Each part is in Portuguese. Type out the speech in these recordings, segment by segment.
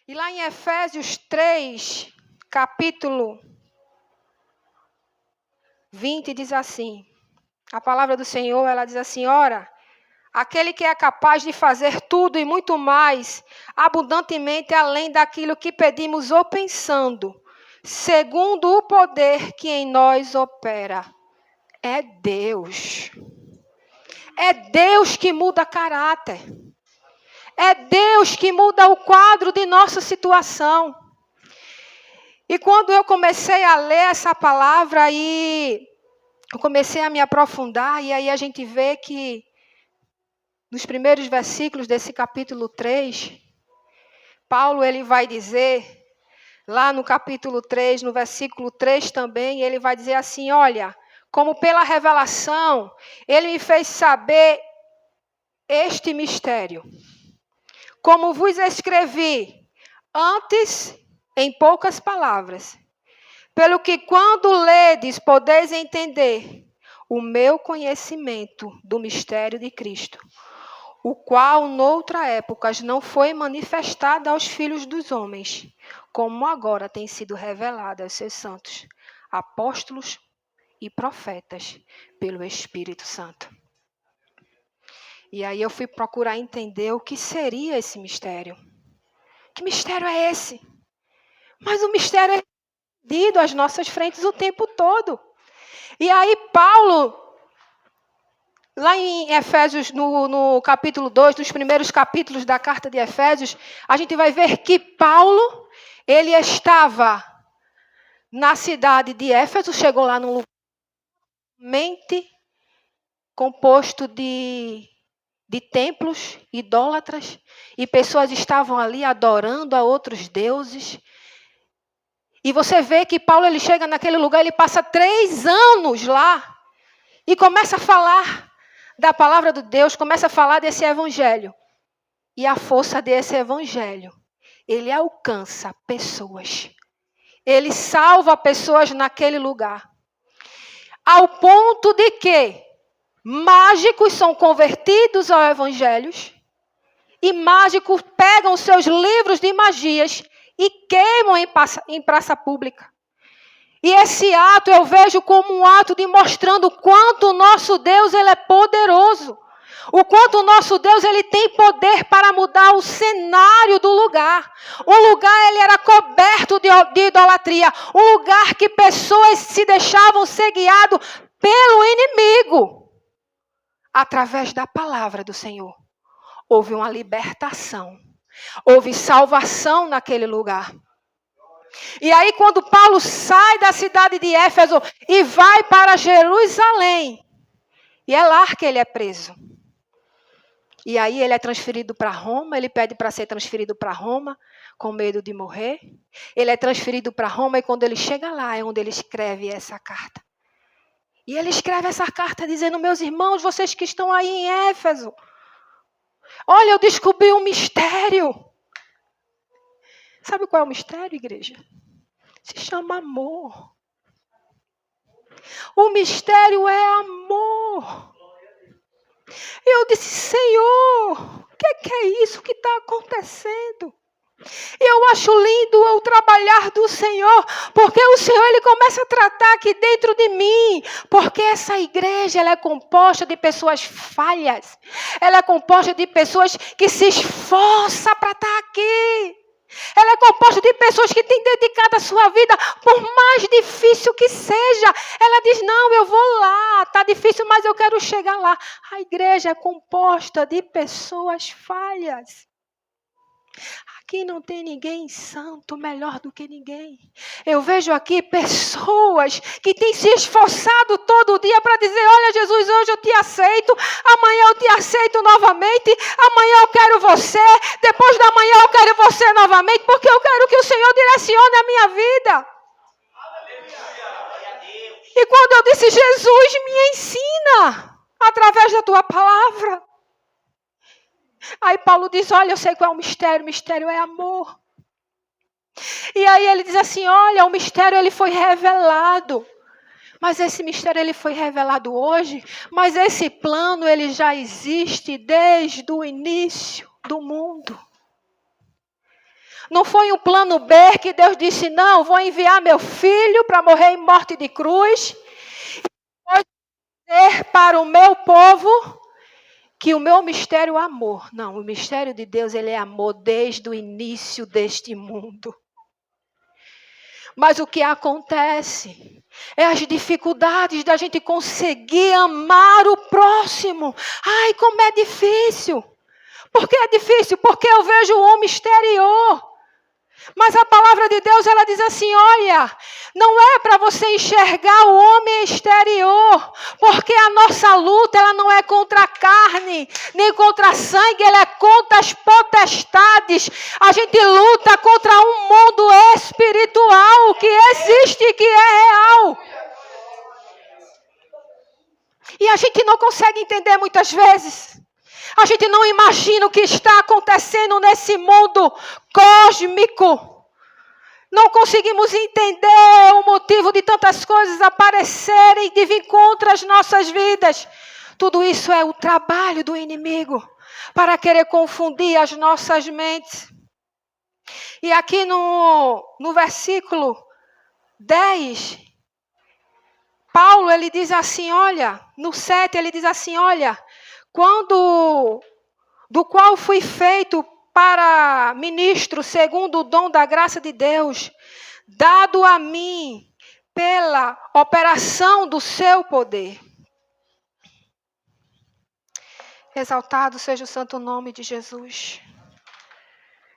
E lá em Efésios 3, capítulo 20, diz assim, a palavra do Senhor, ela diz assim, ora, aquele que é capaz de fazer tudo e muito mais, abundantemente além daquilo que pedimos ou pensando, segundo o poder que em nós opera. É Deus. É Deus que muda caráter. É Deus que muda o quadro de nossa situação. E quando eu comecei a ler essa palavra, aí eu comecei a me aprofundar, e aí a gente vê que nos primeiros versículos desse capítulo 3, Paulo ele vai dizer, lá no capítulo 3, no versículo 3 também, ele vai dizer assim, olha, como pela revelação, ele me fez saber este mistério. Como vos escrevi antes, em poucas palavras, pelo que quando ledes, podeis entender o meu conhecimento do mistério de Cristo, o qual, noutra época, não foi manifestado aos filhos dos homens, como agora tem sido revelado aos seus santos, apóstolos e profetas, pelo Espírito Santo. E aí eu fui procurar entender o que seria esse mistério. Que mistério é esse? Mas o mistério é dito às nossas frentes o tempo todo. E aí Paulo, lá em Efésios, no capítulo 2, nos primeiros capítulos da carta de Efésios, a gente vai ver que Paulo, ele estava na cidade de Éfeso, chegou lá num lugar composto de templos idólatras, e pessoas estavam ali adorando a outros deuses. E você vê que Paulo ele chega naquele lugar, ele passa 3 anos lá, e começa a falar da palavra de Deus, começa a falar desse evangelho. E a força desse evangelho, ele alcança pessoas. Ele salva pessoas naquele lugar. Ao ponto de que mágicos são convertidos ao evangelho, e mágicos pegam os seus livros de magias e queimam em praça pública. E esse ato eu vejo como um ato de mostrando o quanto o nosso Deus ele é poderoso. O quanto o nosso Deus ele tem poder para mudar o cenário do lugar. O lugar ele era coberto de idolatria. Um lugar que pessoas se deixavam ser guiadas pelo inimigo. Através da palavra do Senhor. Houve uma libertação. Houve salvação naquele lugar. E aí quando Paulo sai da cidade de Éfeso e vai para Jerusalém, e é lá que ele é preso. E aí ele é transferido para Roma, ele pede para ser transferido para Roma, com medo de morrer. Ele é transferido para Roma e quando ele chega lá é onde ele escreve essa carta. E ele escreve essa carta dizendo, meus irmãos, vocês que estão aí em Éfeso, olha, eu descobri um mistério. Sabe qual é o mistério, igreja? Se chama amor. O mistério é amor. Eu disse, Senhor, o que é isso que está acontecendo? E eu acho lindo o trabalhar do Senhor, porque o Senhor ele começa a tratar aqui dentro de mim, porque essa igreja ela é composta de pessoas falhas, ela é composta de pessoas que se esforçam para estar aqui. Ela é composta de pessoas que têm dedicado a sua vida, por mais difícil que seja. Ela diz, não, eu vou lá, está difícil, mas eu quero chegar lá. A igreja é composta de pessoas falhas. Aqui não tem ninguém santo melhor do que ninguém. Eu vejo aqui pessoas que têm se esforçado todo dia para dizer, olha Jesus, hoje eu te aceito, amanhã eu te aceito novamente, amanhã eu quero você, depois da manhã eu quero você novamente, porque eu quero que o Senhor direcione a minha vida. E quando eu disse, Jesus, me ensina através da tua palavra. Aí Paulo diz, olha, eu sei qual é o mistério é amor. E aí ele diz assim, olha, o mistério ele foi revelado. Mas esse mistério ele foi revelado hoje, mas esse plano ele já existe desde o início do mundo. Não foi um plano B que Deus disse, não, vou enviar meu filho para morrer em morte de cruz. Vou dizer para o meu povo que o meu mistério é amor. Não, o mistério de Deus, ele é amor desde o início deste mundo. Mas o que acontece é as dificuldades da gente conseguir amar o próximo. Ai, como é difícil. Por que é difícil? Porque eu vejo o homem exterior. Mas a palavra de Deus, ela diz assim, olha, não é para você enxergar o homem exterior, porque a nossa luta, ela não é contra a carne, nem contra a sangue, ela é contra as potestades. A gente luta contra um mundo espiritual que existe e que é real. E a gente não consegue entender muitas vezes. A gente não imagina o que está acontecendo nesse mundo cósmico. Não conseguimos entender o motivo de tantas coisas aparecerem e de vir contra as nossas vidas. Tudo isso é o trabalho do inimigo para querer confundir as nossas mentes. E aqui no versículo 10, Paulo, ele diz assim, olha, no 7 ele diz assim, olha, do qual fui feito para ministro segundo o dom da graça de Deus, dado a mim pela operação do seu poder. Exaltado seja o santo nome de Jesus.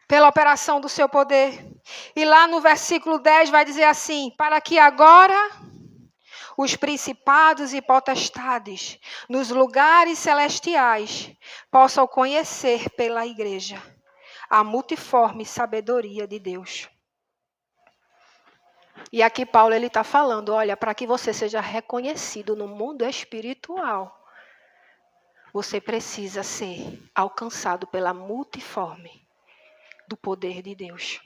Pela operação do seu poder. E lá no versículo 10 vai dizer assim, para que agora os principados e potestades nos lugares celestiais possam conhecer pela igreja a multiforme sabedoria de Deus. E aqui Paulo ele está falando, olha, para que você seja reconhecido no mundo espiritual, você precisa ser alcançado pela multiforme do poder de Deus.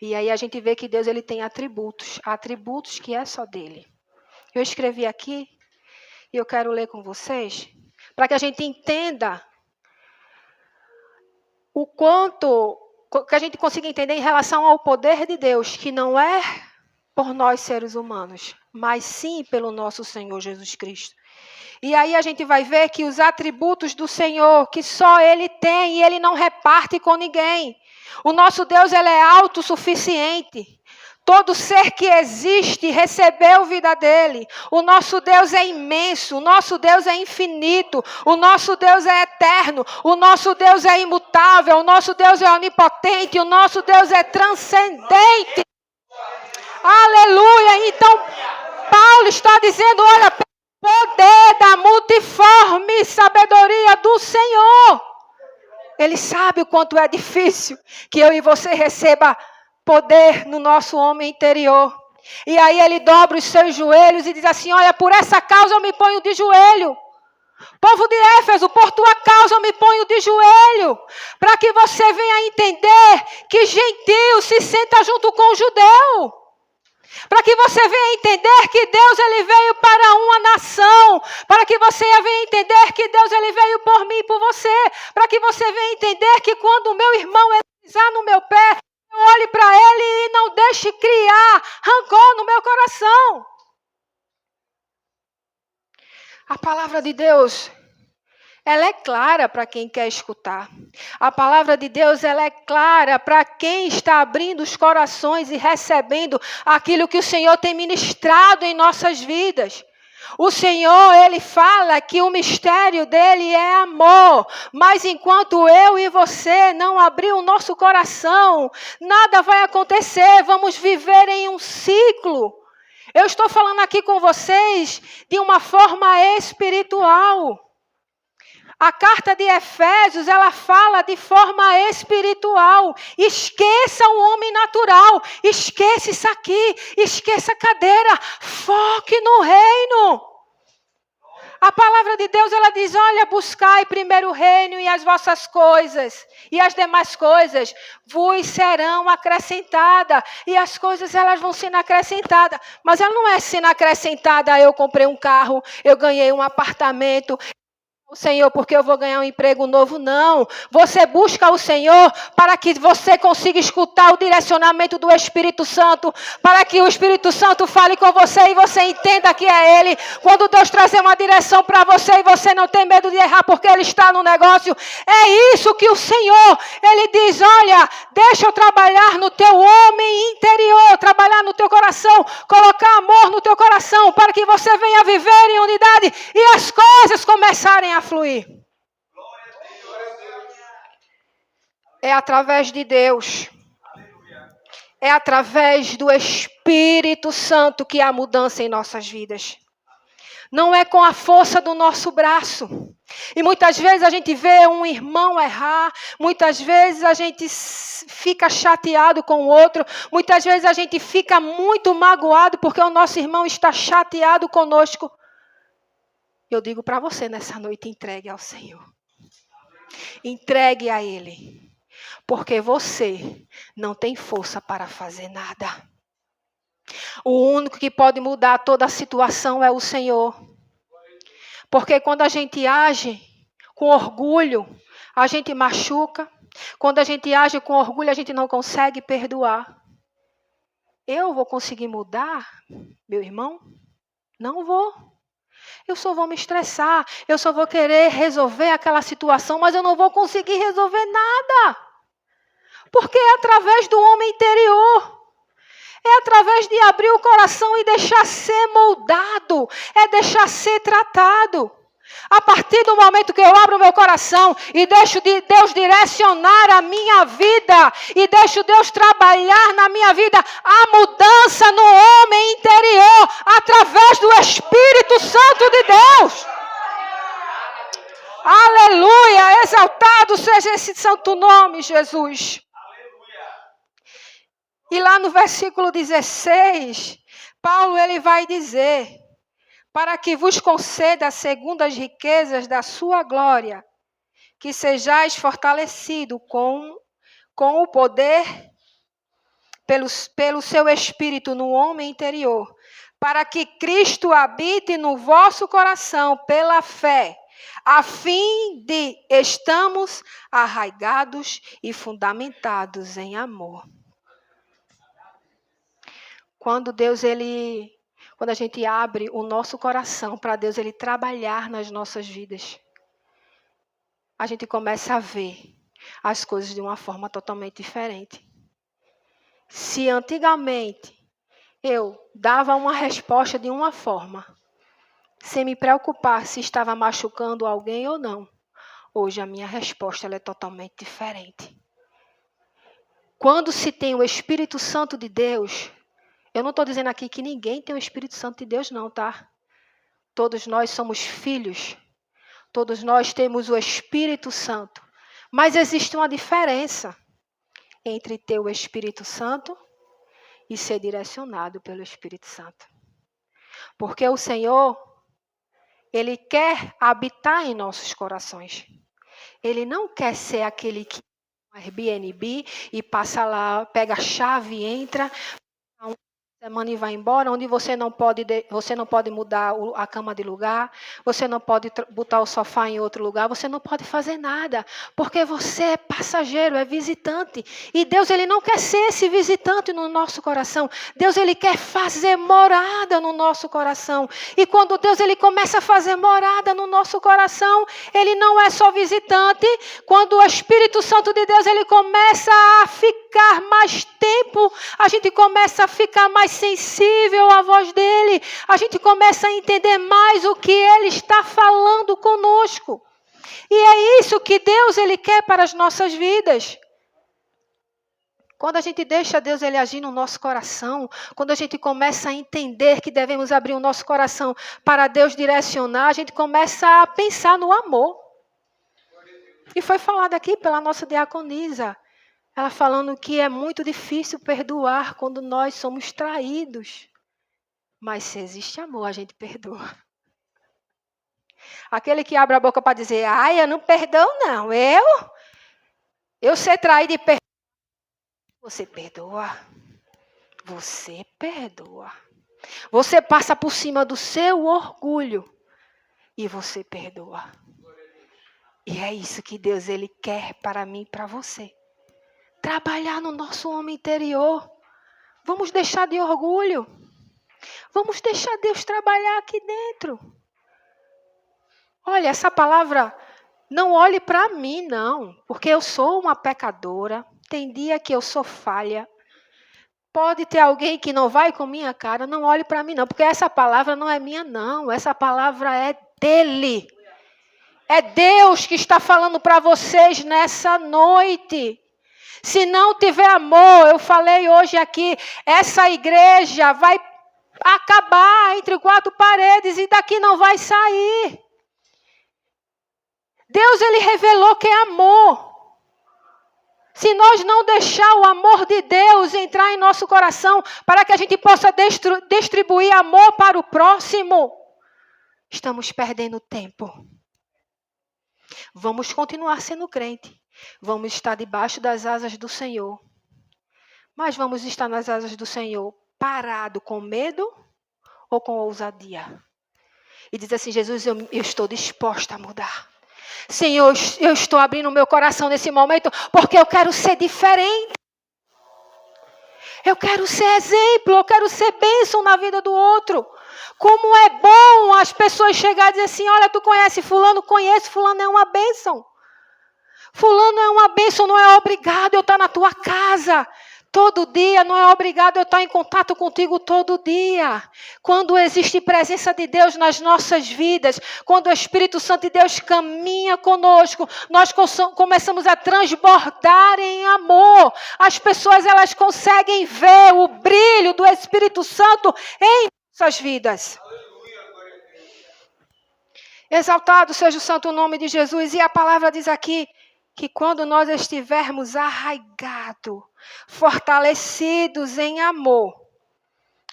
E aí a gente vê que Deus ele tem atributos que é só dele. Eu escrevi aqui, e eu quero ler com vocês, para que a gente entenda o quanto, que a gente consiga entender em relação ao poder de Deus, que não é por nós seres humanos, mas sim pelo nosso Senhor Jesus Cristo. E aí a gente vai ver que os atributos do Senhor, que só Ele tem, e Ele não reparte com ninguém. O nosso Deus, ele é autossuficiente. Todo ser que existe recebeu vida dele. O nosso Deus é imenso, o nosso Deus é infinito, o nosso Deus é eterno, o nosso Deus é imutável, o nosso Deus é onipotente, o nosso Deus é transcendente. Aleluia! Então, Paulo está dizendo, olha, pelo poder da multiforme sabedoria do Senhor. Ele sabe o quanto é difícil que eu e você receba poder no nosso homem interior. E aí ele dobra os seus joelhos e diz assim, olha, por essa causa eu me ponho de joelho. Povo de Éfeso, por tua causa eu me ponho de joelho. Para que você venha entender que gentil se senta junto com o judeu. Para que você venha entender que Deus ele veio para uma nação. Para que você venha entender que Deus ele veio por mim e por você. Para que você venha entender que quando o meu irmão ele pisar no meu pé, eu olhe para ele e não deixe criar rancor no meu coração. A palavra de Deus, ela é clara para quem quer escutar. A palavra de Deus, ela é clara para quem está abrindo os corações e recebendo aquilo que o Senhor tem ministrado em nossas vidas. O Senhor, ele fala que o mistério dele é amor, mas enquanto eu e você não abrir o nosso coração, nada vai acontecer, vamos viver em um ciclo. Eu estou falando aqui com vocês de uma forma espiritual. A carta de Efésios, ela fala de forma espiritual. Esqueça o homem natural. Esqueça isso aqui. Esqueça a cadeira. Foque no reino. A palavra de Deus, ela diz, olha, buscai primeiro o reino e as vossas coisas. E as demais coisas vos serão acrescentadas. E as coisas, elas vão sendo acrescentadas. Mas ela não é sendo acrescentada, eu comprei um carro, eu ganhei um apartamento. o Senhor porque eu vou ganhar um emprego novo, não. Você busca o Senhor para que você consiga escutar o direcionamento do Espírito Santo, para que o Espírito Santo fale com você e você entenda que é Ele. Quando Deus trazer uma direção para você e você não tem medo de errar porque Ele está no negócio, é isso que o Senhor, Ele diz, olha, deixa eu trabalhar no teu homem interior, trabalhar no teu coração, colocar amor no teu coração, para que você venha viver em unidade e as coisas começarem a fluir. É através de Deus. É através do Espírito Santo que há mudança em nossas vidas. Não é com a força do nosso braço. E muitas vezes a gente vê um irmão errar, muitas vezes a gente fica chateado com o outro, muitas vezes a gente fica muito magoado porque o nosso irmão está chateado conosco. Eu digo para você nessa noite, entregue ao Senhor. Entregue a Ele. Porque você não tem força para fazer nada. O único que pode mudar toda a situação é o Senhor. Porque quando a gente age com orgulho, a gente machuca. Quando a gente age com orgulho, a gente não consegue perdoar. Eu vou conseguir mudar, meu irmão? Não vou. Eu só vou me estressar, eu só vou querer resolver aquela situação, mas eu não vou conseguir resolver nada. Porque é através do homem interior. É através de abrir o coração e deixar ser moldado. É deixar ser tratado. A partir do momento que eu abro o meu coração e deixo Deus direcionar a minha vida e deixo Deus trabalhar na minha vida, a mudança no homem interior através do Espírito Santo de Deus. Aleluia! Exaltado seja esse santo nome, Jesus. E lá no versículo 16, Paulo ele vai dizer, para que vos conceda segundo as riquezas da sua glória, que sejais fortalecido com o poder pelo seu Espírito no homem interior, para que Cristo habite no vosso coração pela fé, a fim de estamos arraigados e fundamentados em amor. Quando a gente abre o nosso coração para Deus ele trabalhar nas nossas vidas, a gente começa a ver as coisas de uma forma totalmente diferente. Se antigamente eu dava uma resposta de uma forma, sem me preocupar se estava machucando alguém ou não, hoje a minha resposta ela é totalmente diferente. Quando se tem o Espírito Santo de Deus, eu não estou dizendo aqui que ninguém tem o Espírito Santo de Deus, não, tá? Todos nós somos filhos. Todos nós temos o Espírito Santo. Mas existe uma diferença entre ter o Espírito Santo e ser direcionado pelo Espírito Santo. Porque o Senhor, Ele quer habitar em nossos corações. Ele não quer ser aquele que é um Airbnb e passa lá, pega a chave e entra semana e vai embora, onde você não pode mudar a cama de lugar, você não pode botar o sofá em outro lugar, você não pode fazer nada, porque você é passageiro, é visitante. E Deus ele não quer ser esse visitante no nosso coração. Deus ele quer fazer morada no nosso coração. E quando Deus ele começa a fazer morada no nosso coração, ele não é só visitante. Quando o Espírito Santo de Deus ele começa a ficar mais tempo, a gente começa a ficar mais sensível à voz dele, a gente começa a entender mais o que ele está falando conosco. E é isso que Deus ele quer para as nossas vidas. Quando a gente deixa Deus ele agir no nosso coração, quando a gente começa a entender que devemos abrir o nosso coração para Deus direcionar, a gente começa a pensar no amor. E foi falado aqui pela nossa diaconisa, ela falando que é muito difícil perdoar quando nós somos traídos. Mas se existe amor, a gente perdoa. Aquele que abre a boca para dizer, ai, eu não perdoo não, eu ser traído e perdoar. Você perdoa. Você perdoa. Você passa por cima do seu orgulho e você perdoa. E é isso que Deus ele quer para mim e para você. Trabalhar no nosso homem interior. Vamos deixar de orgulho. Vamos deixar Deus trabalhar aqui dentro. Olha, essa palavra, não olhe para mim, não. Porque eu sou uma pecadora. Tem dia que eu sou falha. Pode ter alguém que não vai com minha cara. Não olhe para mim, não. Porque essa palavra não é minha, não. Essa palavra é dele. É Deus que está falando para vocês nessa noite. Se não tiver amor, eu falei hoje aqui, essa igreja vai acabar entre quatro paredes e daqui não vai sair. Deus, ele revelou que é amor. Se nós não deixar o amor de Deus entrar em nosso coração, para que a gente possa distribuir amor para o próximo, estamos perdendo tempo. Vamos continuar sendo crente. Vamos estar debaixo das asas do Senhor. Mas vamos estar nas asas do Senhor parado com medo ou com ousadia? E diz assim, Jesus, eu estou disposta a mudar. Senhor, eu estou abrindo o meu coração nesse momento porque eu quero ser diferente. Eu quero ser exemplo, eu quero ser bênção na vida do outro. Como é bom as pessoas chegarem e dizer assim, olha, tu conhece fulano? Conheço, fulano é uma bênção. Fulano é uma bênção, não é obrigado eu estar na tua casa todo dia, não é obrigado eu estar em contato contigo todo dia. Quando existe presença de Deus nas nossas vidas, quando o Espírito Santo de Deus caminha conosco, nós começamos a transbordar em amor. As pessoas, elas conseguem ver o brilho do Espírito Santo em nossas vidas. Exaltado seja o santo nome de Jesus. E a palavra diz aqui, que quando nós estivermos arraigados, fortalecidos em amor,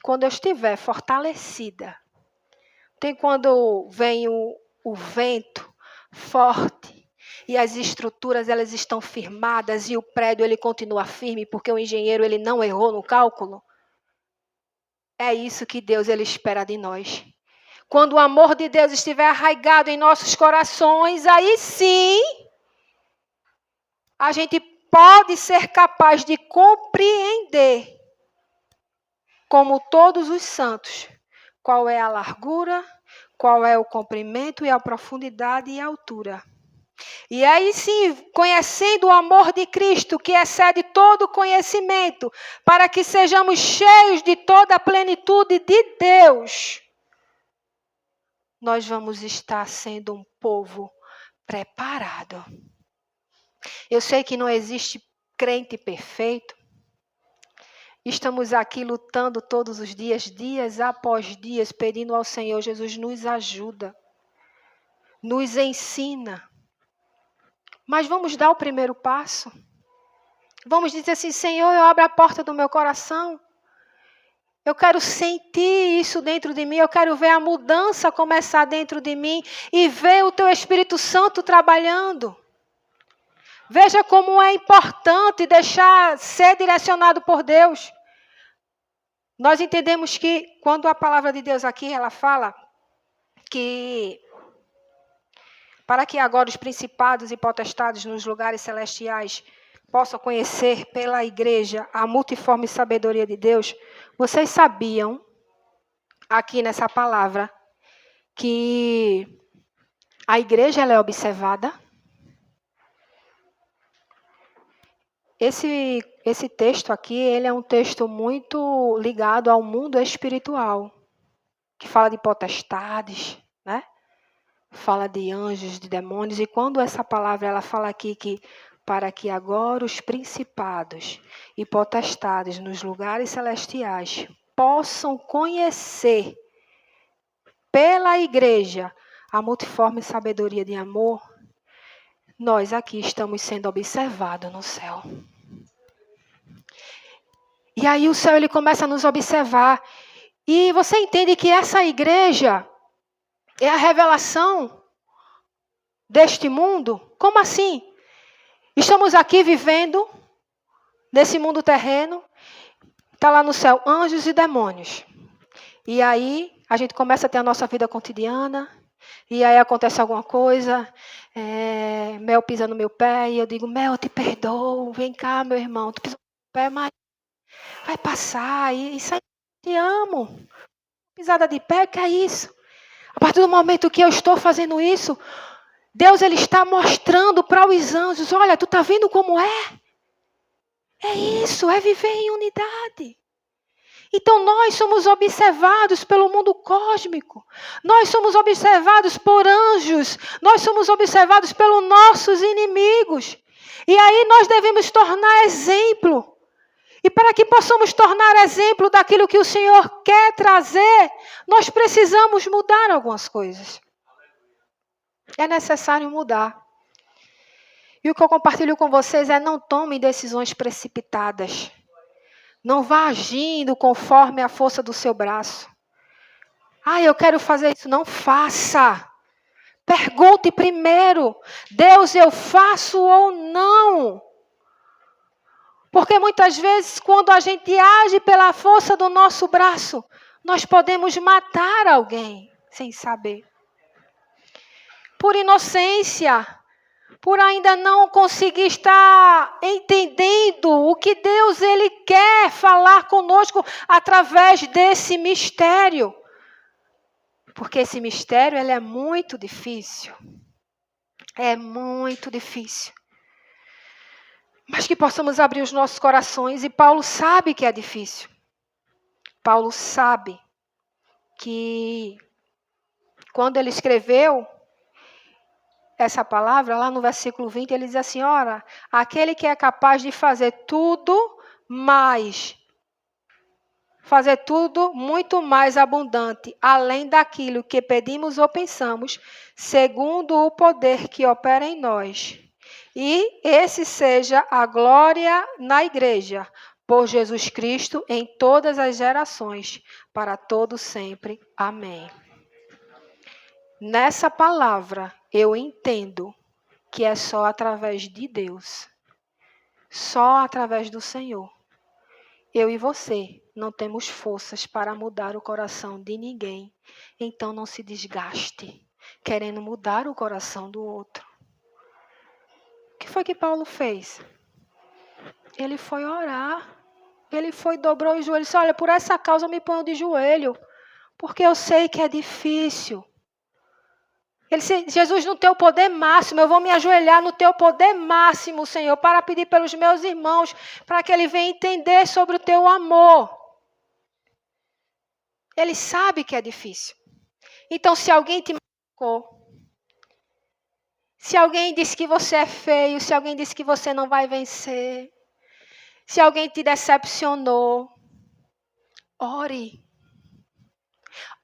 quando eu estiver fortalecida, tem quando vem o vento forte e as estruturas elas estão firmadas e o prédio ele continua firme porque o engenheiro ele não errou no cálculo. É isso que Deus ele espera de nós. Quando o amor de Deus estiver arraigado em nossos corações, aí sim a gente pode ser capaz de compreender, como todos os santos, qual é a largura, qual é o comprimento e a profundidade e a altura. E aí sim, conhecendo o amor de Cristo, que excede todo conhecimento, para que sejamos cheios de toda a plenitude de Deus, nós vamos estar sendo um povo preparado. Eu sei que não existe crente perfeito. Estamos aqui lutando todos os dias, dias após dias, pedindo ao Senhor Jesus, nos ajuda, nos ensina. Mas vamos dar o primeiro passo. Vamos dizer assim, Senhor, eu abro a porta do meu coração. Eu quero sentir isso dentro de mim, eu quero ver a mudança começar dentro de mim e ver o Teu Espírito Santo trabalhando. Veja como é importante deixar ser direcionado por Deus. Nós entendemos que quando a palavra de Deus aqui, ela fala que para que agora os principados e potestades nos lugares celestiais possam conhecer pela igreja a multiforme sabedoria de Deus, vocês sabiam, aqui nessa palavra, que a igreja ela é observada? Esse texto aqui, ele é um texto muito ligado ao mundo espiritual, que fala de potestades, né? Fala de anjos, de demônios, e quando essa palavra ela fala aqui que para que agora os principados e potestades nos lugares celestiais possam conhecer pela igreja a multiforme sabedoria de amor, nós aqui estamos sendo observados no céu. E aí o céu ele começa a nos observar. E você entende que essa igreja é a revelação deste mundo? Como assim? Estamos aqui vivendo nesse mundo terreno. Está lá no céu anjos e demônios. E aí a gente começa a ter a nossa vida cotidiana. E aí acontece alguma coisa, Mel pisa no meu pé e eu digo, Mel, eu te perdoo, vem cá, meu irmão, tu pisou no meu pé, mas vai passar, e isso aí, te amo. Pisada de pé, que é isso? A partir do momento que eu estou fazendo isso, Deus ele está mostrando para os anjos, olha, tu está vendo como é? É isso, é viver em unidade. Então nós somos observados pelo mundo cósmico. Nós somos observados por anjos. Nós somos observados pelos nossos inimigos. E aí nós devemos tornar exemplo. E para que possamos tornar exemplo daquilo que o Senhor quer trazer, nós precisamos mudar algumas coisas. É necessário mudar. E o que eu compartilho com vocês é não tomem decisões precipitadas. Não vá agindo conforme a força do seu braço. Eu quero fazer isso. Não faça. Pergunte primeiro. Deus, eu faço ou não? Porque muitas vezes, quando a gente age pela força do nosso braço, nós podemos matar alguém sem saber. Por inocência. Por ainda não conseguir estar entendendo o que Deus ele quer falar conosco através desse mistério. Porque esse mistério ele é muito difícil. É muito difícil. Mas que possamos abrir os nossos corações, e Paulo sabe que é difícil. Paulo sabe que quando ele escreveu essa palavra, lá no versículo 20, ele diz assim, ora, aquele que é capaz de fazer tudo muito mais abundante, além daquilo que pedimos ou pensamos, segundo o poder que opera em nós. E esse seja a glória na igreja, por Jesus Cristo, em todas as gerações, para todo sempre. Amém. Nessa palavra, eu entendo que é só através de Deus, só através do Senhor. Eu e você não temos forças para mudar o coração de ninguém, então não se desgaste querendo mudar o coração do outro. O que foi que Paulo fez? Ele foi orar, dobrou os joelhos e disse, olha, por essa causa eu me ponho de joelho, porque eu sei que é difícil. Ele disse, Jesus, no teu poder máximo, eu vou me ajoelhar no teu poder máximo, Senhor, para pedir pelos meus irmãos, para que ele venha entender sobre o teu amor. Ele sabe que é difícil. Então, se alguém te machucou, se alguém disse que você é feio, se alguém disse que você não vai vencer, se alguém te decepcionou, ore.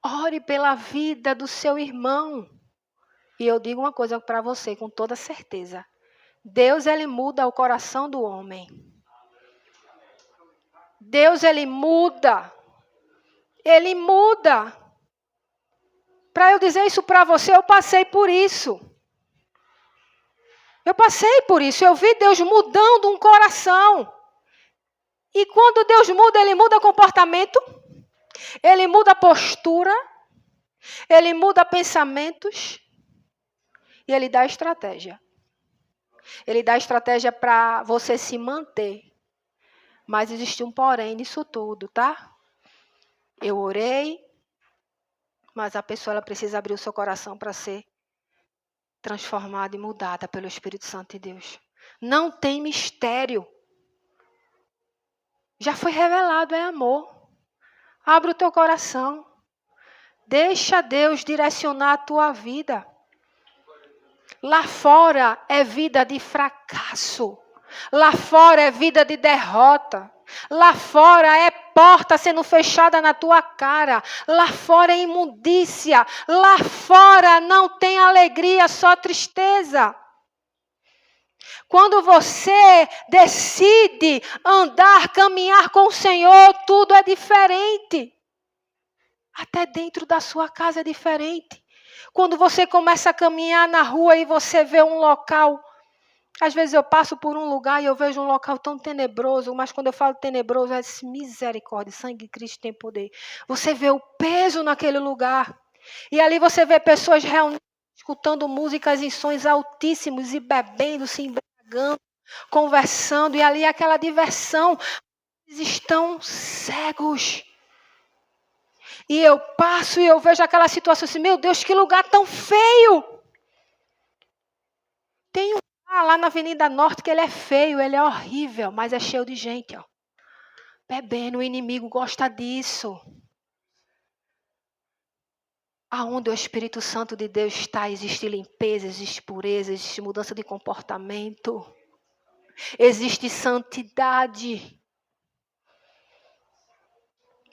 Ore pela vida do seu irmão. E eu digo uma coisa para você com toda certeza. Deus, ele muda o coração do homem. Deus, ele muda. Ele muda. Para eu dizer isso para você, eu passei por isso. Eu vi Deus mudando um coração. E quando Deus muda, ele muda comportamento. Ele muda postura. Ele muda pensamentos. E ele dá estratégia. Ele dá estratégia para você se manter. Mas existe um porém nisso tudo, tá? Eu orei, mas a pessoa ela precisa abrir o seu coração para ser transformada e mudada pelo Espírito Santo de Deus. Não tem mistério. Já foi revelado, é amor. Abre o teu coração. Deixa Deus direcionar a tua vida. Lá fora é vida de fracasso. Lá fora é vida de derrota. Lá fora é porta sendo fechada na tua cara. Lá fora é imundícia. Lá fora não tem alegria, só tristeza. Quando você decide andar, caminhar com o Senhor, tudo é diferente. Até dentro da sua casa é diferente. Quando você começa a caminhar na rua e você vê um local, às vezes eu passo por um lugar e eu vejo um local tão tenebroso, mas quando eu falo tenebroso, é misericórdia, sangue de Cristo tem poder. Você vê o peso naquele lugar. E ali você vê pessoas reunidas, escutando músicas em sons altíssimos e bebendo, se embriagando, conversando. E ali aquela diversão. Eles estão cegos. E eu passo e eu vejo aquela situação assim, meu Deus, que lugar tão feio. Tem um lá na Avenida Norte que ele é feio, ele é horrível, mas é cheio de gente, ó. Bebendo, o inimigo gosta disso. Aonde o Espírito Santo de Deus está, existe limpeza, existe pureza, existe mudança de comportamento. Existe santidade.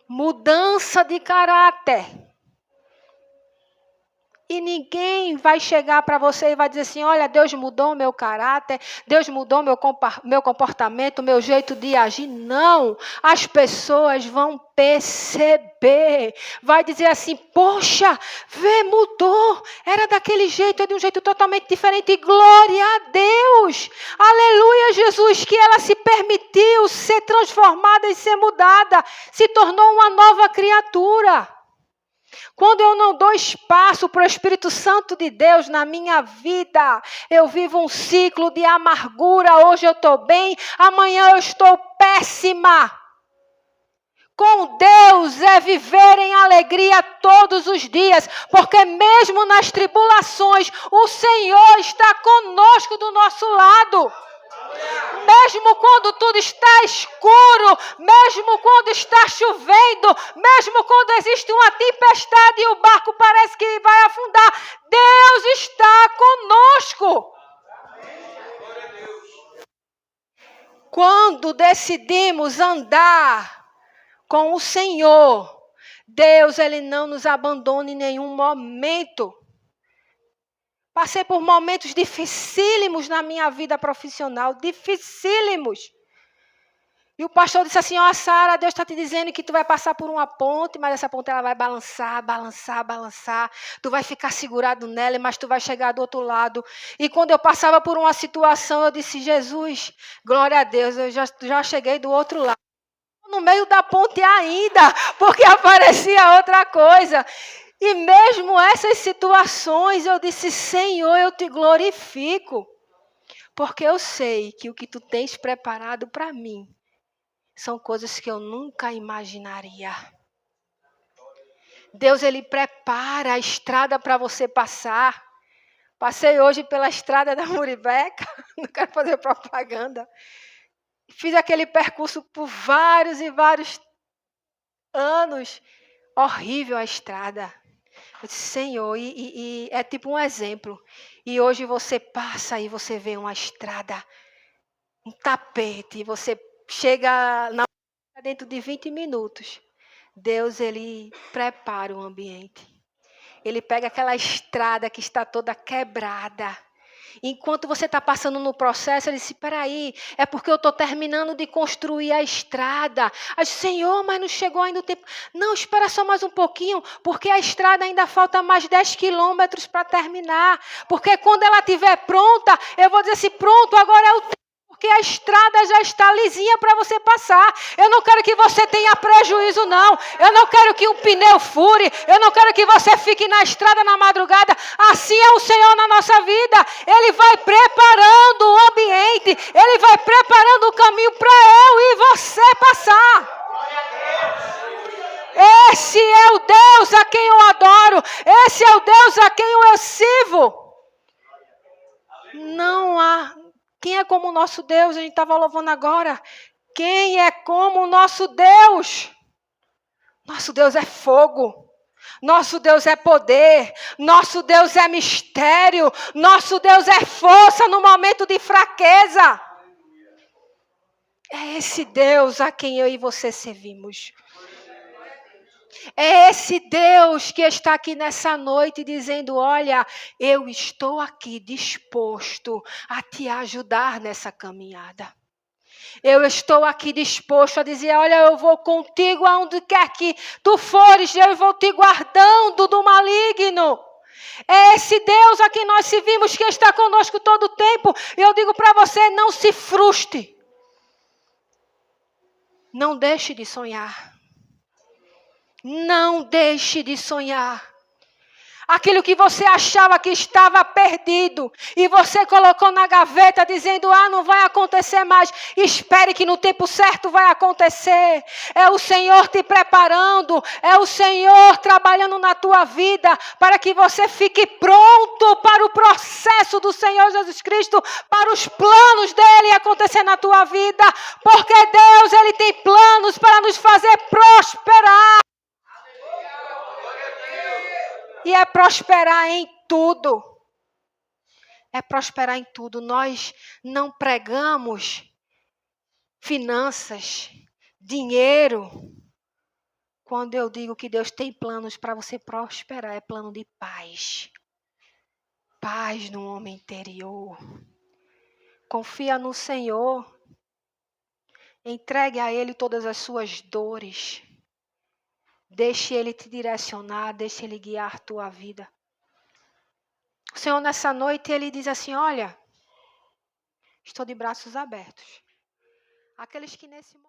Mudança de caráter. E ninguém vai chegar para você e vai dizer assim, olha, Deus mudou o meu caráter, Deus mudou meu comportamento, meu jeito de agir. Não, as pessoas vão perceber. Vai dizer assim, poxa, vê, mudou. Era daquele jeito, é de um jeito totalmente diferente. E glória a Deus. Aleluia, Jesus, que ela se permitiu ser transformada e ser mudada. Se tornou uma nova criatura. Quando eu não dou espaço para o Espírito Santo de Deus na minha vida, eu vivo um ciclo de amargura. Hoje eu estou bem, amanhã eu estou péssima. Com Deus é viver em alegria todos os dias, porque mesmo nas tribulações, o Senhor está conosco do nosso lado. Mesmo quando tudo está escuro, mesmo quando está chovendo, mesmo quando existe uma tempestade e o barco parece que vai afundar, Deus está conosco. Quando decidimos andar com o Senhor, Deus, Ele não nos abandona em nenhum momento. Passei por momentos dificílimos na minha vida profissional, dificílimos. E o pastor disse assim, ó, Sara, Deus está te dizendo que tu vai passar por uma ponte, mas essa ponte ela vai balançar, balançar, balançar. Tu vai ficar segurado nela, mas tu vai chegar do outro lado. E quando eu passava por uma situação, eu disse, Jesus, glória a Deus, eu já cheguei do outro lado. No meio da ponte ainda, porque aparecia outra coisa. E mesmo essas situações, eu disse, Senhor, eu te glorifico. Porque eu sei que o que tu tens preparado para mim são coisas que eu nunca imaginaria. Deus, Ele prepara a estrada para você passar. Passei hoje pela estrada da Muribeca, não quero fazer propaganda. Fiz aquele percurso por vários e vários anos. Horrível a estrada. Eu disse, Senhor, e é tipo um exemplo. E hoje você passa e você vê uma estrada, um tapete, e você chega dentro de 20 minutos. Deus, Ele prepara o ambiente. Ele pega aquela estrada que está toda quebrada. Enquanto você está passando no processo, ele disse, peraí, é porque eu estou terminando de construir a estrada. Aí, Senhor, mas não chegou ainda o tempo. Não, espera só mais um pouquinho, porque a estrada ainda falta mais 10 quilômetros para terminar. Porque quando ela estiver pronta, eu vou dizer assim, pronto, agora é o tempo. Porque a estrada já está lisinha para você passar. Eu não quero que você tenha prejuízo, não. Eu não quero que um pneu fure. Eu não quero que você fique na estrada na madrugada. Assim é o Senhor na nossa vida. Ele vai preparando o ambiente. Ele vai preparando o caminho para eu e você passar. Esse é o Deus a quem eu adoro. Esse é o Deus a quem eu sirvo. Não há... Quem é como o nosso Deus? A gente estava louvando agora. Quem é como o nosso Deus? Nosso Deus é fogo. Nosso Deus é poder. Nosso Deus é mistério. Nosso Deus é força no momento de fraqueza. É esse Deus a quem eu e você servimos. É esse Deus que está aqui nessa noite dizendo, olha, eu estou aqui disposto a te ajudar nessa caminhada. Eu estou aqui disposto a dizer, olha, eu vou contigo aonde quer que tu fores, eu vou te guardando do maligno. É esse Deus a quem nós servimos que está conosco todo o tempo. E eu digo para você, não se frustre. Não deixe de sonhar. Não deixe de sonhar. Aquilo que você achava que estava perdido e você colocou na gaveta dizendo, não vai acontecer mais. Espere que no tempo certo vai acontecer. É o Senhor te preparando, é o Senhor trabalhando na tua vida para que você fique pronto para o processo do Senhor Jesus Cristo, para os planos dele acontecer na tua vida, porque Deus, ele tem planos para nos fazer prosperar. E é prosperar em tudo. É prosperar em tudo. Nós não pregamos finanças, dinheiro. Quando eu digo que Deus tem planos para você prosperar, é plano de paz. Paz no homem interior. Confia no Senhor. Entregue a Ele todas as suas dores. Deixe Ele te direcionar, deixe Ele guiar a tua vida. O Senhor, nessa noite, Ele diz assim, olha, estou de braços abertos. Aqueles que nesse momento